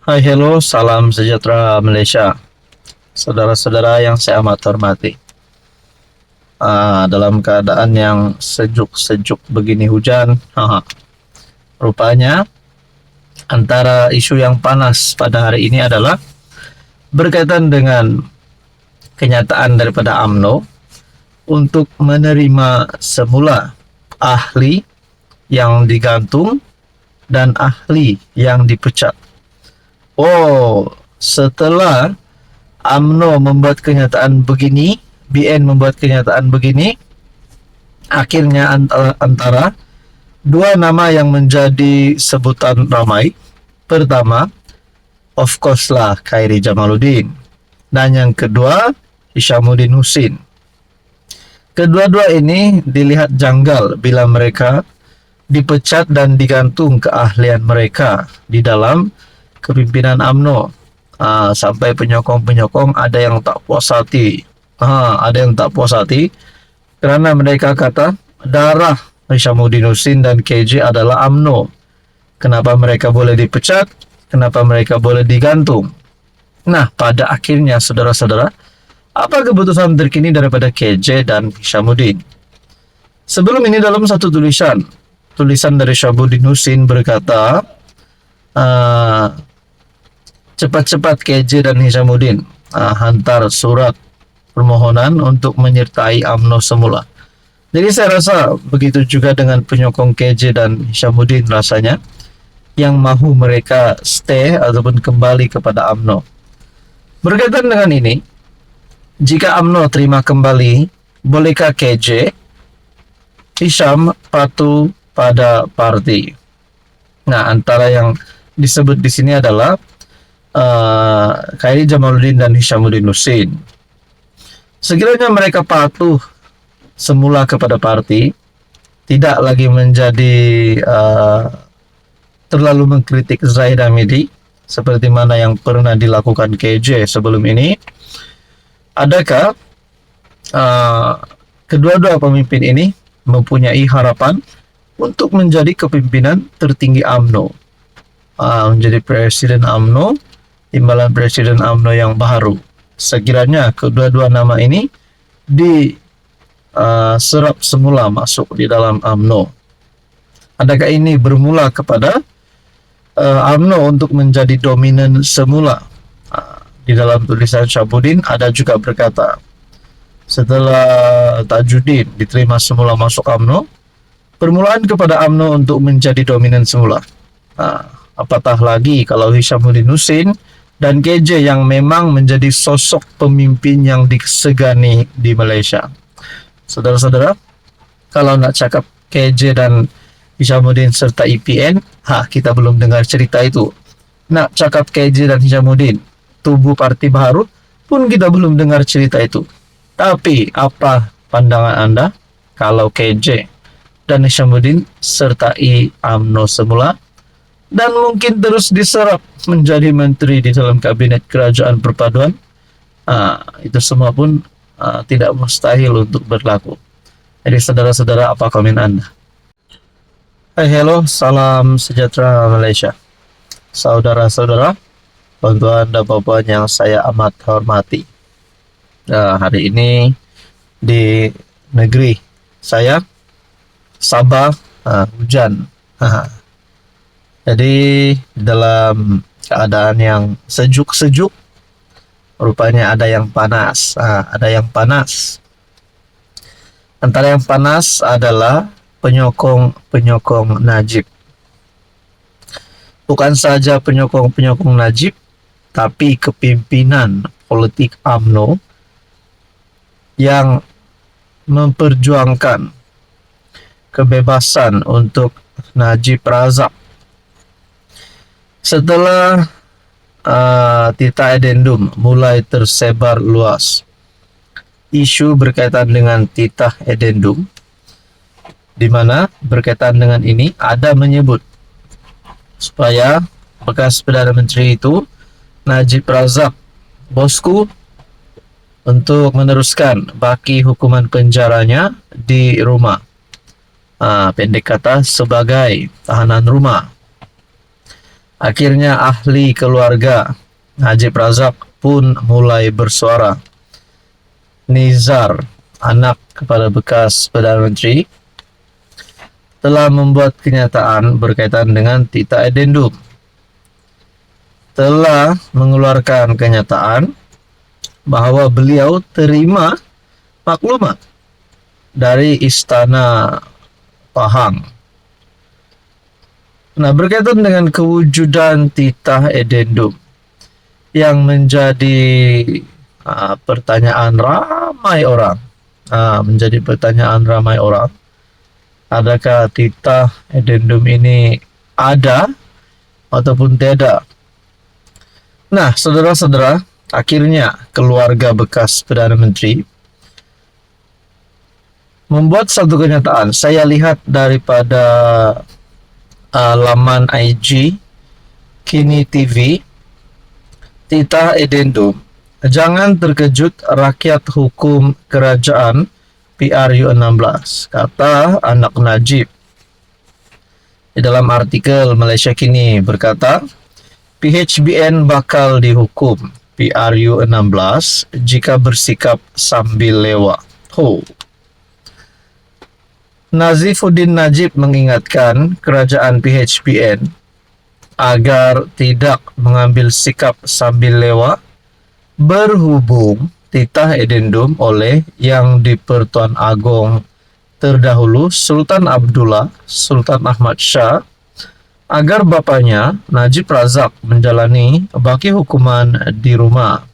Hai, hello, salam sejahtera Malaysia. Saudara-saudara yang saya amat hormati. Dalam keadaan yang sejuk-sejuk begini hujan, rupanya antara isu yang panas pada hari ini adalah berkaitan dengan kenyataan daripada UMNO untuk menerima semula ahli yang digantung dan ahli yang dipecat. Setelah UMNO membuat kenyataan begini, BN membuat kenyataan begini, akhirnya antara dua nama yang menjadi sebutan ramai. Pertama, of course lah, Khairi Jamaluddin. Dan yang kedua, Hishamuddin Hussein. Kedua-dua ini dilihat janggal bila mereka dipecat dan digantung keahlian mereka di dalam kepimpinan UMNO. Sampai penyokong-penyokong ada yang tak puas hati. Kerana mereka kata darah Hishamuddin Hussein dan KJ adalah UMNO. Kenapa mereka boleh dipecat? Kenapa mereka boleh digantung? Nah, pada akhirnya saudara-saudara, apa keputusan terkini daripada KJ dan Hishamuddin? Sebelum ini dalam satu tulisan dari Hishamuddin Hussein berkata, cepat-cepat KJ dan Hishamuddin hantar surat permohonan untuk menyertai UMNO semula. Jadi saya rasa begitu juga dengan penyokong KJ dan Hishamuddin rasanya, yang mahu mereka stay ataupun kembali kepada UMNO. Berkaitan dengan ini, jika UMNO terima kembali, bolehkah KJ Hisham patuh pada parti? Nah, antara yang disebut di sini adalah Khairi Jamaluddin dan Hishamuddin Hussein. Sekiranya mereka patuh semula kepada parti, tidak lagi menjadi terlalu mengkritik Zahid Hamidi seperti mana yang pernah dilakukan KJ sebelum ini, adakah kedua-dua pemimpin ini mempunyai harapan untuk menjadi kepimpinan tertinggi UMNO, menjadi presiden UMNO, timbalan presiden UMNO yang baru? Sekiranya kedua-dua nama ini diserap semula masuk di dalam UMNO, adakah ini bermula kepada UMNO untuk menjadi dominan semula? Di dalam tulisan Syabudin ada juga berkata, setelah Tajuddin diterima semula masuk UMNO, permulaan kepada UMNO untuk menjadi dominan semula. Apatah lagi kalau Hishamuddin Hussein dan KJ yang memang menjadi sosok pemimpin yang disegani di Malaysia. Saudara-saudara, kalau nak cakap KJ dan Hishamuddin serta EPN, kita belum dengar cerita itu. Nak cakap KJ dan Hishamuddin, tubuh parti baru, pun kita belum dengar cerita itu. Tapi apa pandangan anda kalau KJ dan Hishamuddin sertai UMNO semula dan mungkin terus diserap menjadi menteri di dalam kabinet kerajaan perpaduan? Itu semua pun tidak mustahil untuk berlaku. Jadi saudara-saudara, apa komen anda? Hai, hello, salam sejahtera Malaysia. Saudara-saudara, tuan-tuan dan puan-puan yang saya amat hormati. Hari ini di negeri saya, Sabah, hujan. Jadi dalam keadaan yang sejuk-sejuk, rupanya ada yang panas. Antara yang panas adalah penyokong Najib. Bukan saja penyokong Najib, tapi kepimpinan politik UMNO yang memperjuangkan kebebasan untuk Najib Razak. Setelah Tita Edendum mulai tersebar luas, isu berkaitan dengan Tita Edendum, di mana berkaitan dengan ini ada menyebut supaya bekas Perdana Menteri itu, Najib Razak, bosku, untuk meneruskan baki hukuman penjaranya di rumah. Pendek kata sebagai tahanan rumah. Akhirnya ahli keluarga Najib Razak pun mulai bersuara. Nizar, anak kepada bekas Perdana Menteri, telah membuat kenyataan berkaitan dengan Tita Edendum. Telah mengeluarkan kenyataan bahawa beliau terima maklumat dari Istana Pahang. Nah, berkaitan dengan kewujudan Tita Edendum yang menjadi pertanyaan ramai orang. Adakah Tita Edendum ini ada ataupun tidak? Nah, saudara-saudara, akhirnya keluarga bekas Perdana Menteri membuat satu kenyataan. Saya lihat daripada laman IG Kini TV, Tita Edendum, jangan terkejut rakyat hukum kerajaan PRU 16, kata anak Najib. Di dalam artikel Malaysia Kini berkata, PHBN bakal dihukum PRU 16 jika bersikap sambil lewat. Nazifuddin Najib mengingatkan kerajaan PHBN agar tidak mengambil sikap sambil lewat berhubung Tita Edendum oleh Yang di-Pertuan Agong terdahulu Sultan Abdullah Sultan Ahmad Shah agar bapanya Najib Razak menjalani baki hukuman di rumah.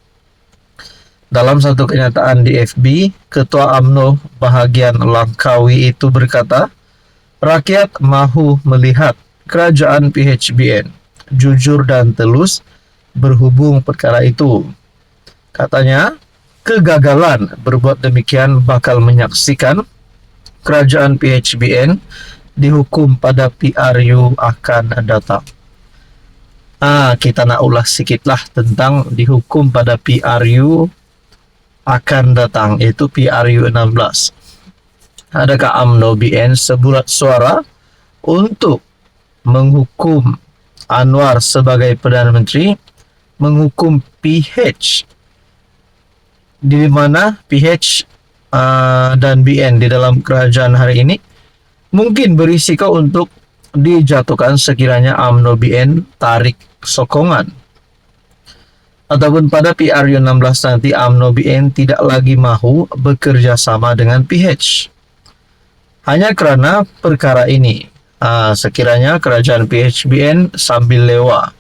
Dalam satu kenyataan di FB, Ketua UMNO bahagian Langkawi itu berkata, rakyat mahu melihat kerajaan PHBN jujur dan telus berhubung perkara itu. Katanya, kegagalan berbuat demikian bakal menyaksikan kerajaan PHBN dihukum pada PRU akan datang. Kita nak ulas sikitlah tentang dihukum pada PRU akan datang, yaitu PRU 16. Adakah UMNO BN sebulat suara untuk menghukum Anwar sebagai Perdana Menteri, menghukum PH, di mana PH dan BN di dalam kerajaan hari ini mungkin berisiko untuk dijatuhkan sekiranya UMNO BN tarik sokongan. Ataupun pada PRU 16 nanti UMNO BN tidak lagi mahu bekerja sama dengan PH. Hanya kerana perkara ini, sekiranya kerajaan PHBN sambil lewat.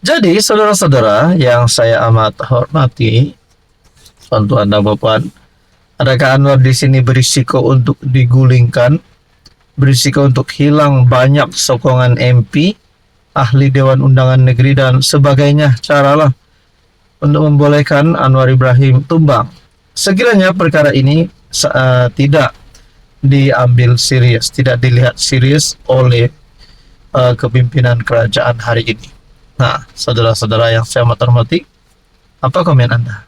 Jadi, saudara-saudara yang saya amat hormati, tuan-tuan dan puan, adakah Anwar di sini berisiko untuk digulingkan, berisiko untuk hilang banyak sokongan MP, ahli Dewan Undangan Negeri dan sebagainya, caralah untuk membolehkan Anwar Ibrahim tumbang. Sekiranya perkara ini tidak diambil serius, tidak dilihat serius oleh kepimpinan kerajaan hari ini. Nah, saudara-saudara yang saya hormati, apa komen Anda?